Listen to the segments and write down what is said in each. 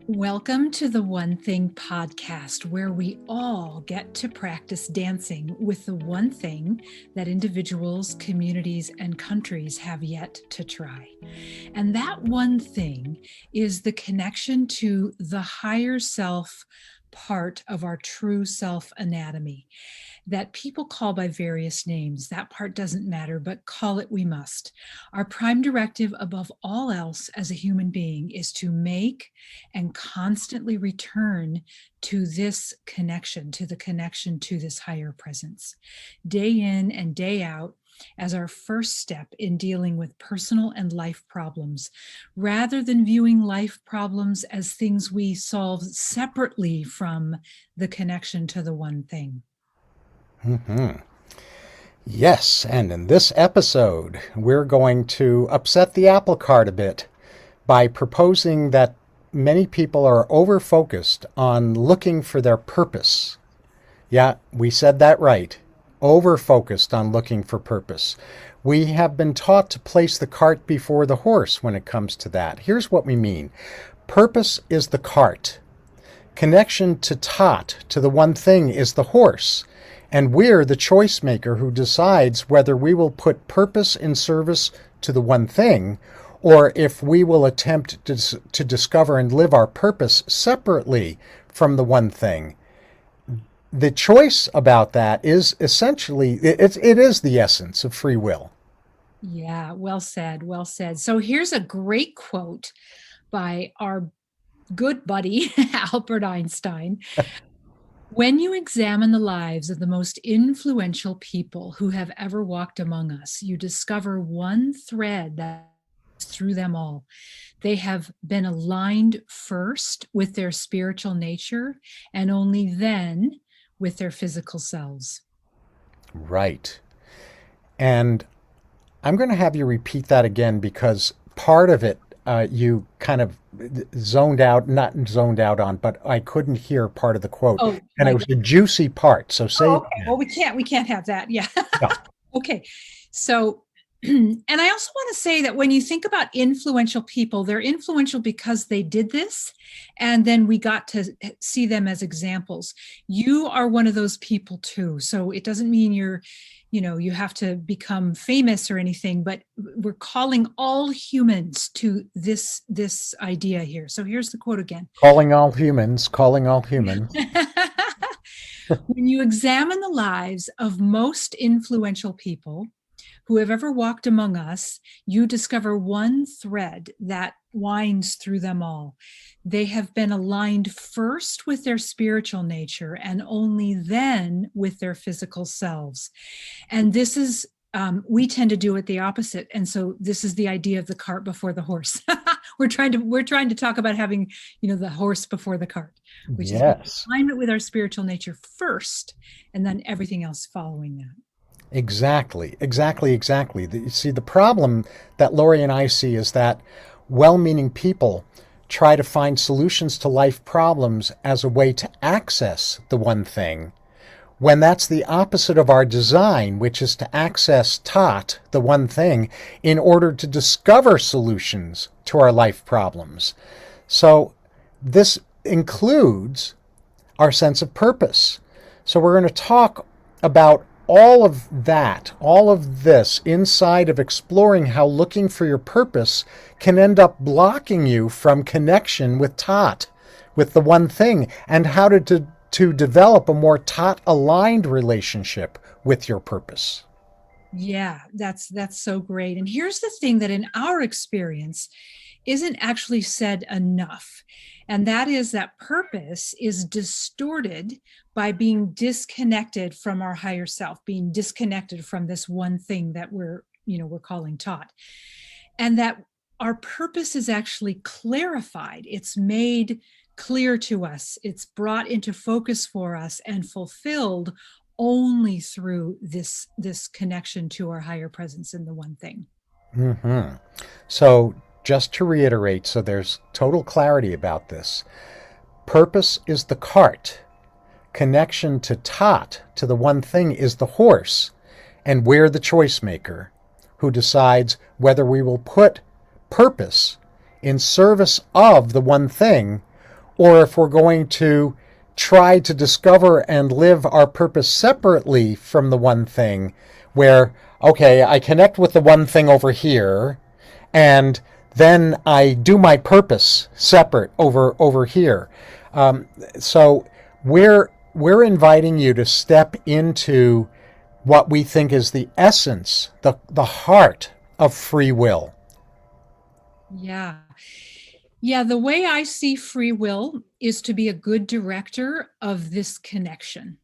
Welcome to the One Thing podcast, where we all get to practice dancing with the one thing that individuals, communities, and countries have yet to try. And that one thing is the connection to the higher self part of our true self anatomy that people call by various names. That part doesn't matter, but call it we must. Our prime directive above all else as a human being is to make and constantly return to this connection, to the connection to this higher presence, day in and day out, as our first step in dealing with personal and life problems, rather than viewing life problems as things we solve separately from the connection to the one thing. Yes, and in this episode, we're going to upset the apple cart a bit by proposing that many people are over-focused on looking for their purpose. Yeah, we said that right. Over-focused on looking for purpose. We have been taught to place the cart before the horse when it comes to that. Here's what we mean. Purpose is the cart. Connection to TOT, to the one thing, is the horse. And we're the choice maker who decides whether we will put purpose in service to the one thing, or if we will attempt to discover and live our purpose separately from the one thing. The choice about that is essentially, it is the essence of free will. Yeah, well said, well said. So here's a great quote by our good buddy, Albert Einstein. When you examine the lives of the most influential people who have ever walked among us, you discover one thread that through them all. They have been aligned first with their spiritual nature and only then with their physical selves. Right. And I'm going to have you repeat that again because part of it you kind of not zoned out on, but I couldn't hear part of the quote. Oh, And it my was a juicy part. So say it okay. Well, we can't have that. Yeah. again. Okay. So, and I also want to say that when you think about influential people, they're influential because they did this, and then we got to see them as examples. You are one of those people too. So it doesn't mean you have to become famous or anything, but we're calling all humans to this idea here. So here's the quote again. Calling all humans, calling all humans. When you examine the lives of most influential people who have ever walked among us, you discover one thread that winds through them all. They have been aligned first with their spiritual nature and only then with their physical selves. And this is we tend to do it the opposite, and so this is the idea of the cart before the horse. we're trying to talk about having the horse before the cart, which Yes. is alignment with our spiritual nature first, and then everything else following that. Exactly. See, the problem that Lori and I see is that well-meaning people try to find solutions to life problems as a way to access the one thing, when that's the opposite of our design, which is to access TOT, the one thing, in order to discover solutions to our life problems. So this includes our sense of purpose. So we're going to talk about all of that, all of this inside of exploring how looking for your purpose can end up blocking you from connection with TOT, with the one thing, and how to develop a more TOT-aligned relationship with your purpose. Yeah, that's so great. And here's the thing that in our experience isn't actually said enough. And that is that purpose is distorted by being disconnected from our higher self, being disconnected from this one thing that we're calling TOT. And that our purpose is actually clarified. It's made clear to us. It's brought into focus for us and fulfilled only through this connection to our higher presence in the one thing. Mm-hmm. So just to reiterate, so there's total clarity about this. Purpose is the cart. Connection to TOT, to the one thing, is the horse. And we're the choice maker who decides whether we will put purpose in service of the one thing, or if we're going to try to discover and live our purpose separately from the one thing, where, okay, I connect with the one thing over here, and then I do my purpose separate over here. So we're inviting you to step into what we think is the essence, the heart of free will. Yeah. Yeah. The way I see free will is to be a good director of this connection.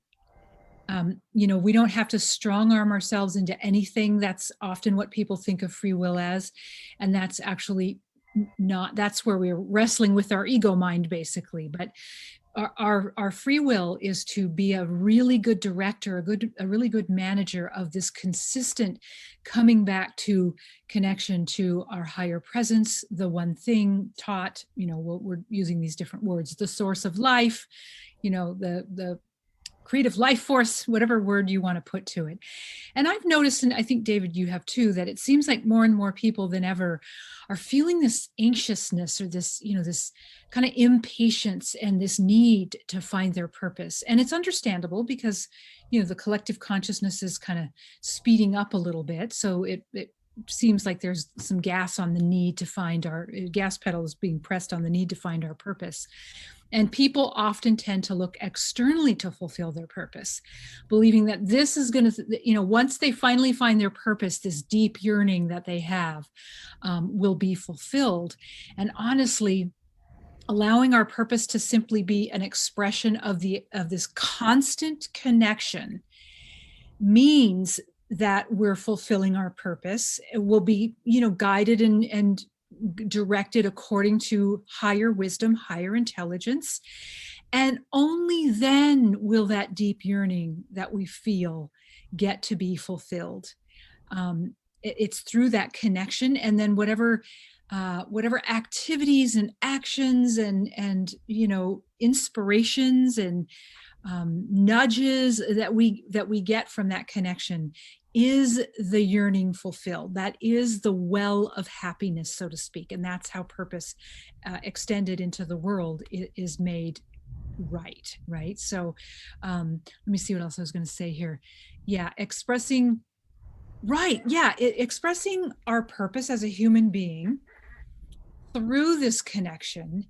We don't have to strong arm ourselves into anything. That's often what people think of free will as. And that's actually not, that's where we're wrestling with our ego mind, basically. But our free will is to be a really good director, a really good manager of this consistent coming back to connection to our higher presence, the one thing taught, we're using these different words, the source of life, the creative life force, whatever word you want to put to it. And I've noticed, and I think, David, you have too, that it seems like more and more people than ever are feeling this anxiousness, or this kind of impatience and this need to find their purpose. And it's understandable because, the collective consciousness is kind of speeding up a little bit. So it seems like there's some gas on the need to find our gas pedal is being pressed on the need to find our purpose. And people often tend to look externally to fulfill their purpose, believing that this is going to, once they finally find their purpose, this deep yearning that they have will be fulfilled. And honestly, allowing our purpose to simply be an expression of this constant connection means that we're fulfilling our purpose. It will be, guided and directed according to higher wisdom, higher intelligence. And only then will that deep yearning that we feel get to be fulfilled. It's through that connection, and then whatever activities and actions and inspirations and nudges that we get from that connection is the yearning fulfilled. That is the well of happiness, so to speak. And that's how purpose extended into the world is made right. So let me see what else I was going to say here. Yeah, expressing our purpose as a human being through this connection,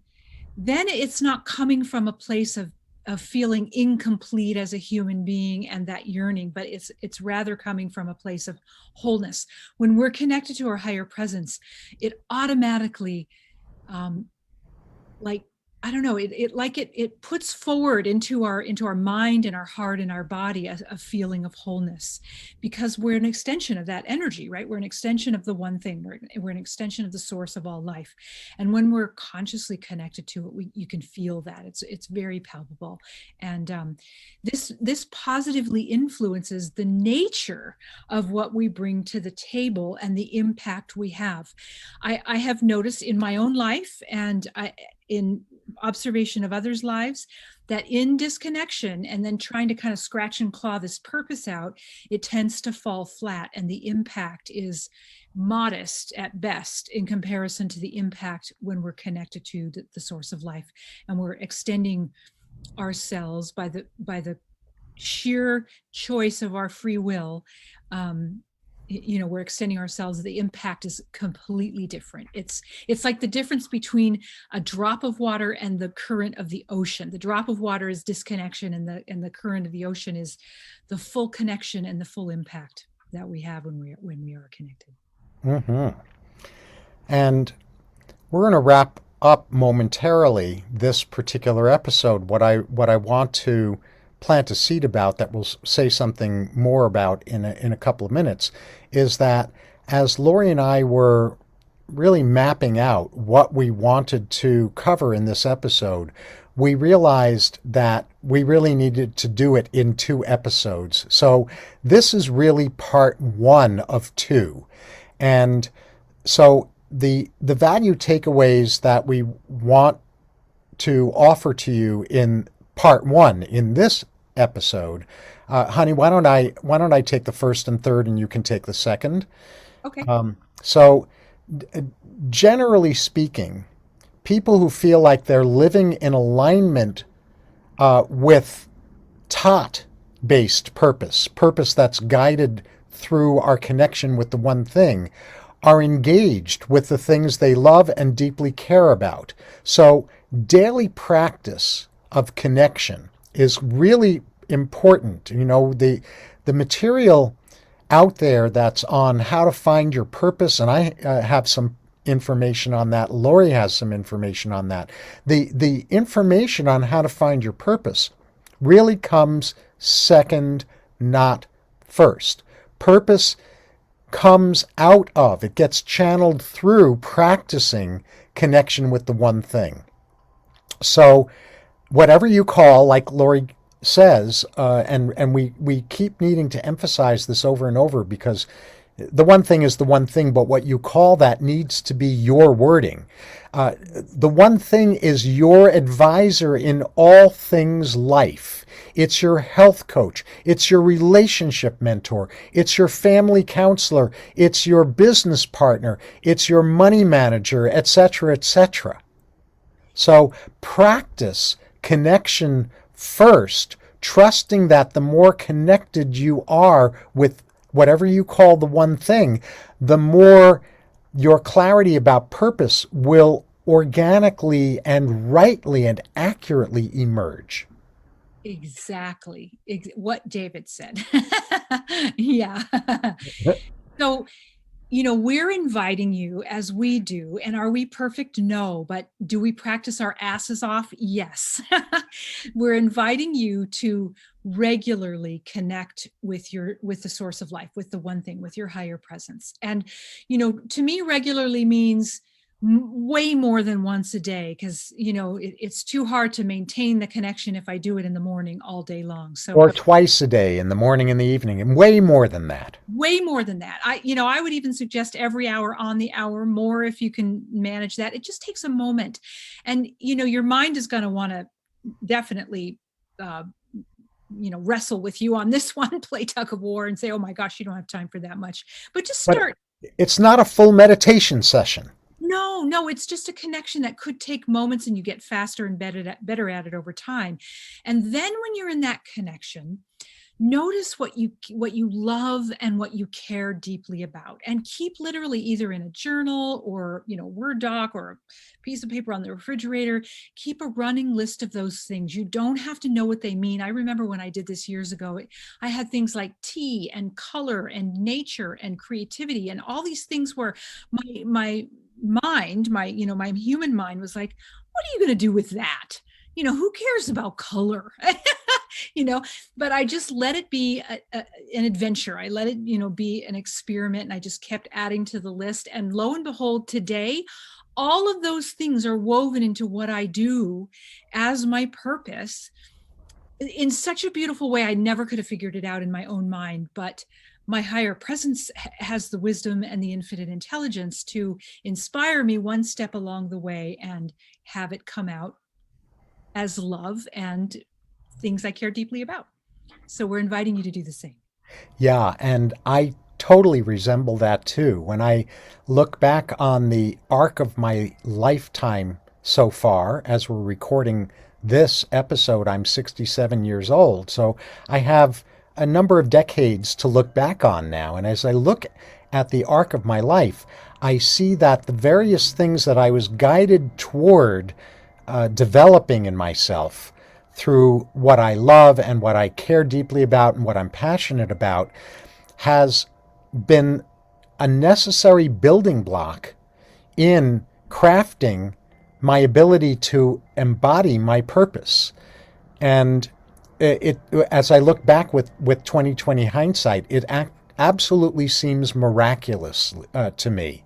then it's not coming from a place of feeling incomplete as a human being and that yearning, but it's rather coming from a place of wholeness. When we're connected to our higher presence, it automatically, it puts forward into our mind and our heart and our body a feeling of wholeness, because we're an extension of that energy, right? We're an extension of the one thing. We're an extension of the source of all life. And when we're consciously connected to it, you can feel that. It's very palpable. And this positively influences the nature of what we bring to the table and the impact we have. I have noticed in my own life, and in observation of others' lives, that in disconnection and then trying to kind of scratch and claw this purpose out, it tends to fall flat, and the impact is modest at best in comparison to the impact when we're connected to the source of life, and we're extending ourselves by the sheer choice of our free will. We're extending ourselves. The impact is completely different. It's like the difference between a drop of water and the current of the ocean. The drop of water is disconnection, and the current of the ocean is the full connection and the full impact that we have when we are connected. Mm-hmm. And we're going to wrap up momentarily this particular episode. What I want to plant a seed about, that we'll say something more about in a couple of minutes, is that as Lori and I were really mapping out what we wanted to cover in this episode, we realized that we really needed to do it in 2 episodes. So this is really part 1 of 2. And so the value takeaways that we want to offer to you in part 1 in this episode, honey, why don't I take the first and third, and you can take the second? Okay. So generally speaking, people who feel like they're living in alignment with TOT-based purpose that's guided through our connection with the one thing, are engaged with the things they love and deeply care about. So daily practice of connection is really important. You know, the material out there that's on how to find your purpose, and I have some information on that. Lori has some information on that. The information on how to find your purpose really comes second, not first. Purpose comes out of, it gets channeled through practicing connection with the one thing. So whatever you call, like Lori says, and we keep needing to emphasize this over and over, because the one thing is the one thing, but what you call that needs to be your wording. The one thing is your advisor in all things life. It's your health coach. It's your relationship mentor. It's your family counselor. It's your business partner. It's your money manager, etc., etc. So practice connection first, trusting that the more connected you are with whatever you call the one thing, the more your clarity about purpose will organically and rightly and accurately emerge. Exactly. What David said. Yeah. So, we're inviting you, as we do, and are we perfect? No, but do we practice our asses off? Yes. We're inviting you to regularly connect with the source of life, with the one thing, with your higher presence. And, to me, regularly means way more than once a day, because it's too hard to maintain the connection if I do it in the morning all day long. So, or twice a day, in the morning and the evening, and way more than that. Way more than that. I would even suggest every hour on the hour, more if you can manage that. It just takes a moment, and your mind is going to want to definitely wrestle with you on this one, play tug of war, and say, oh my gosh, you don't have time for that much. But just start. But it's not a full meditation session. No, it's just a connection that could take moments, and you get faster and better at it over time. And then when you're in that connection, notice what you love and what you care deeply about, and keep literally either in a journal or Word doc or a piece of paper on the refrigerator. Keep a running list of those things. You don't have to know what they mean. I remember when I did this years ago, I had things like tea and color and nature and creativity and all these things where my mind, my human mind was like, what are you going to do with that? Who cares about color? But I just let it be an adventure. I let it, be an experiment. And I just kept adding to the list. And lo and behold, today, all of those things are woven into what I do as my purpose in such a beautiful way. I never could have figured it out in my own mind, but my higher presence has the wisdom and the infinite intelligence to inspire me one step along the way and have it come out as love and things I care deeply about. So we're inviting you to do the same. Yeah, and I totally resemble that too. When I look back on the arc of my lifetime so far, as we're recording this episode, I'm 67 years old. So I have a number of decades to look back on now. And as I look at the arc of my life, I see that the various things that I was guided toward developing in myself through what I love and what I care deeply about and what I'm passionate about has been a necessary building block in crafting my ability to embody my purpose. And it as I look back with 2020 hindsight, it absolutely seems miraculous to me.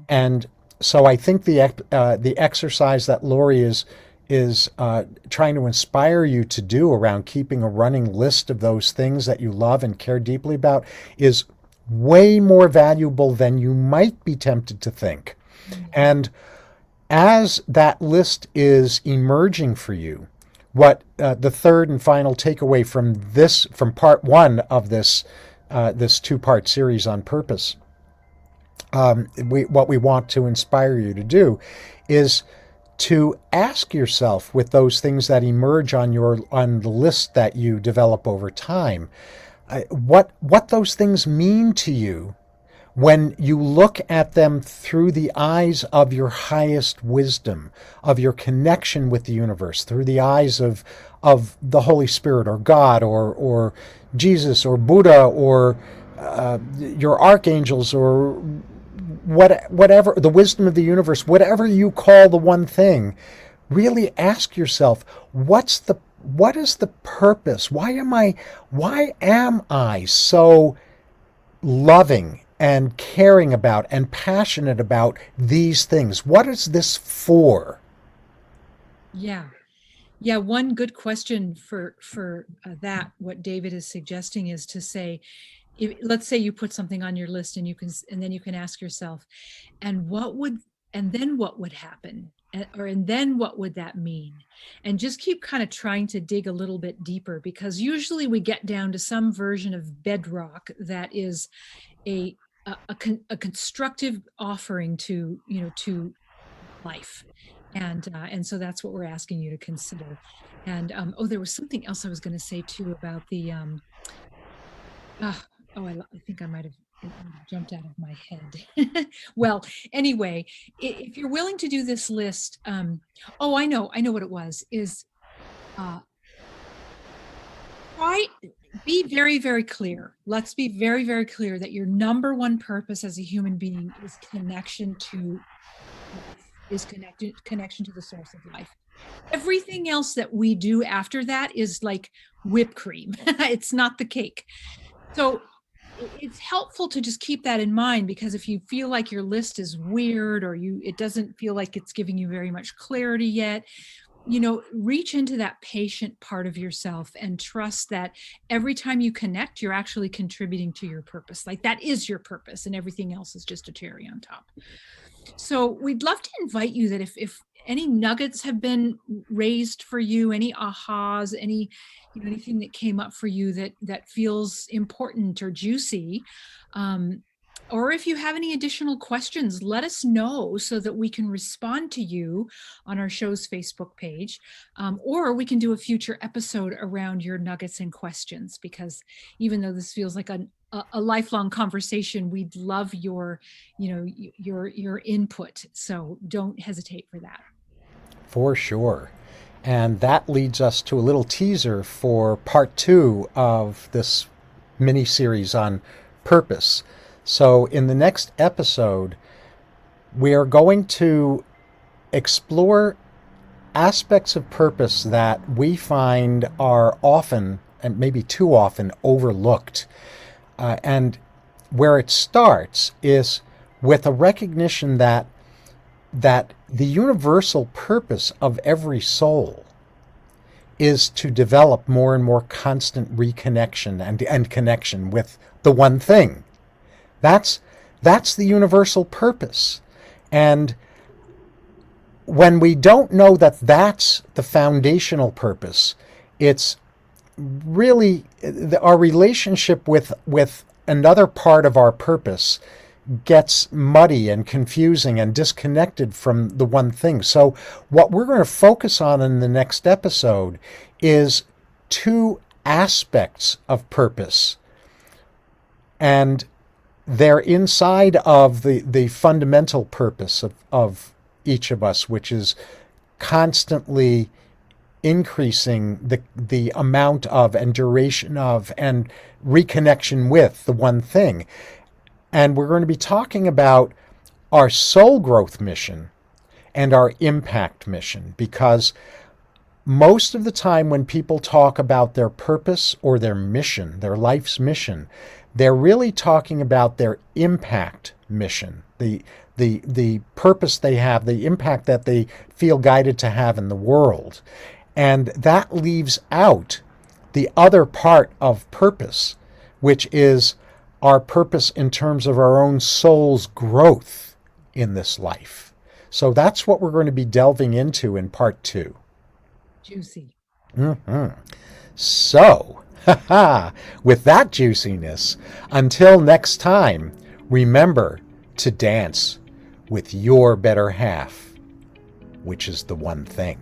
And so I think the exercise that Lori is trying to inspire you to do around keeping a running list of those things that you love and care deeply about is way more valuable than you might be tempted to think. Mm-hmm. And as that list is emerging for you, what the third and final takeaway from part one of this two-part series on purpose, what we want to inspire you to do is to ask yourself, with those things that emerge on the list that you develop over time, what those things mean to you when you look at them through the eyes of your highest wisdom, of your connection with the universe, through the eyes of the Holy Spirit or God or Jesus or Buddha or your archangels or whatever, the wisdom of the universe, whatever you call the one thing. Really ask yourself, what is the purpose? Why am I so loving and caring about and passionate about these things? What is this for? Yeah. Yeah, one good question for that, what David is suggesting is to say, let's say you put something on your list and then you can ask yourself, and then what would happen? And then what would that mean? And just keep kind of trying to dig a little bit deeper, because usually we get down to some version of bedrock that is a constructive offering to life. And so that's what we're asking you to consider. And there was something else I was going to say too about the I think I might have it jumped out of my head. Well, anyway, if you're willing to do this list, I know what it was, is be very, very clear. Let's be very, very clear that your number one purpose as a human being is connection to life, connection to the source of life. Everything else that we do after that is like whipped cream. It's not the cake. So it's helpful to just keep that in mind, because if you feel like your list is weird or it doesn't feel like it's giving you very much clarity yet, reach into that patient part of yourself and trust that every time you connect, you're actually contributing to your purpose. Like, that is your purpose, and everything else is just a cherry on top. So we'd love to invite you that if any nuggets have been raised for you, any ahas, anything that came up for you that feels important or juicy, or if you have any additional questions, let us know so that we can respond to you on our show's Facebook page, or we can do a future episode around your nuggets and questions, because even though this feels like a lifelong conversation, we'd love your input. So don't hesitate for that. For sure. And that leads us to a little teaser for part 2 of this mini series on purpose. So in the next episode, we are going to explore aspects of purpose that we find are often, and maybe too often, overlooked. And where it starts is with a recognition that the universal purpose of every soul is to develop more and more constant reconnection and connection with the one thing. That's the universal purpose. And when we don't know that that's the foundational purpose, it's really our relationship with another part of our purpose gets muddy and confusing and disconnected from the one thing. So what we're going to focus on in the next episode is 2 aspects of purpose. And they're inside of the fundamental purpose of each of us, which is constantly increasing the amount of and duration of and reconnection with the one thing. And we're going to be talking about our soul growth mission and our impact mission, because most of the time when people talk about their purpose or their mission, their life's mission, they're really talking about their impact mission, the purpose they have, the impact that they feel guided to have in the world. And that leaves out the other part of purpose, which is our purpose in terms of our own soul's growth in this life. So that's what we're going to be delving into in part 2. Juicy. So, with that juiciness, until next time, remember to dance with your better half. which is the one thing.